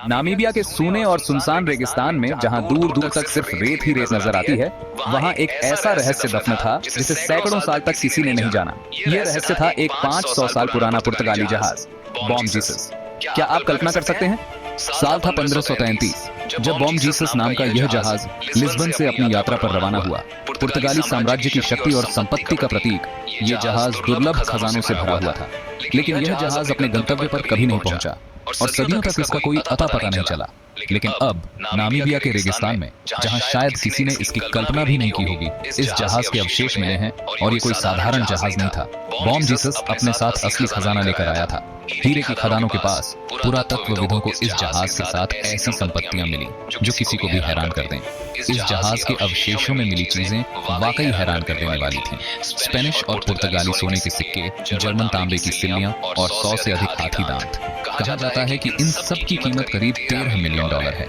Namibia के सूने और सुनसान रेगिस्तान में जहां दूर दूर तक सिर्फ रेत ही रेत नजर आती है, वहां एक ऐसा रहस्य दफन था जिसे सैकड़ों साल तक किसी ने नहीं जाना। यह रहस्य था एक 500 साल पुराना पुर्तगाली जहाज बॉम जीसस। क्या आप कल्पना कर सकते हैं? साल था 1533 जब बॉम जीसस नाम का यह जहाज लिस्बन से अपनी यात्रा पर रवाना हुआ। पुर्तगाली साम्राज्य की शक्ति और संपत्ति का प्रतीक, ये जहाज दुर्लभ खजानों से भरा हुआ था। लेकिन यह जहाज अपने गंतव्य पर कभी नहीं पहुंचा और सदियों तक इसका कोई अता पता नहीं चला। लेकिन अब नामीबिया के रेगिस्तान में, जहां शायद किसी ने इसकी कल्पना भी नहीं की होगी, इस जहाज के अवशेष मिले हैं। और ये कोई साधारण जहाज नहीं था। बॉम जीसस अपने साथ असली खजाना लेकर आया था। हीरे की खदानों के पास पुरातत्वविदों को इस जहाज के साथ ऐसी संपत्तियां मिली जो किसी को भी हैरान कर दें। इस जहाज के अवशेषों में मिली चीजें वाकई हैरान कर देने वाली थीं। स्पेनिश और पुर्तगाली सोने के सिक्के, जर्मन तांबे की सिल्लियां और 100 से अधिक हाथी दांत। कहा जाता है कि इन सब की कीमत करीब $13 मिलियन है।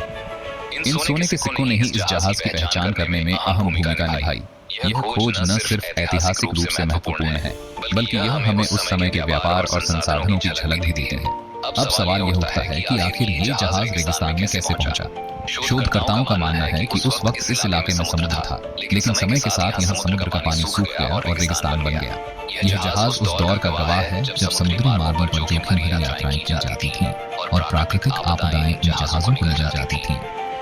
इन सोने के सिक्कों ने ही इस जहाज की पहचान करने में अहम भूमिका निभाई। यह खोज न सिर्फ ऐतिहासिक रूप से महत्वपूर्ण है, बल्कि यह हमें उस समय के व्यापार और संसाधनों की झलक भी देती है। अब सवाल यह उठता है कि आखिर ये जहाज रेगिस्तान में कैसे पहुंचा? शोधकर्ताओं का मानना है कि उस वक्त इस इलाके में समुद्र था, लेकिन समय के साथ यहाँ समुद्र का पानी सूख गया और रेगिस्तान बन गया। यह जहाज उस दौर का गवाह है जब समुद्री मार्गों पर जोखिम भरी यात्राएं की जाती थीं और प्राकृतिक आपदाएं इन जहाजों को ले जा जाती थीं।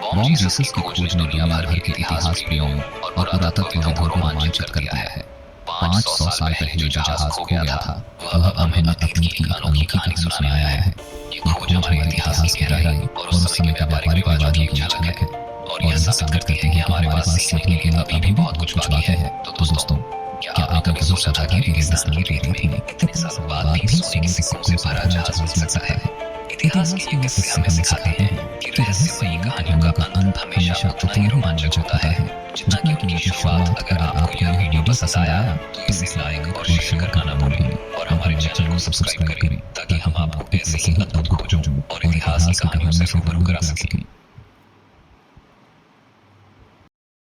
बॉम जीसस की खोज ने दुनिया भर के इतिहास प्रियों और पुरातत्वविदों को रोमांचित कर दिया है। 500 साल पहले जो जहाज खो गया था, वह अब हमें अतीत की अनोखी कहानी सुनाया है। ये खोज हमारे इतिहास की गहराई और उस समय का व्यापारिक आबादी की झलक है, और यह साबित करती है कि हमारे पास सीखने के लिए अभी बहुत कुछ बातें हैं। तो दोस्तों, क्या आपने कभी सोचा था कि रेगिस्तान की रेत में इतने सालों बाद भी सोने के सिक्कों से भरा जहाज मिल सकता है? इतिहास के किस्से हमें सिखाते हैं कि रहस्यमयी कहानियों का अंत हमेशा उतना ही रोमांचक होता है जितना कि ये शुरुआत। अगर आपको यह वीडियो पसंद आया तो इसे लाइक और शेयर करना ना भूलें और हमारे चैनल को सब्सक्राइब करें ताकि हम आपको ऐसे ही अद्भुत खोजों और इतिहास की कहानियों से रूबरू करा सकें।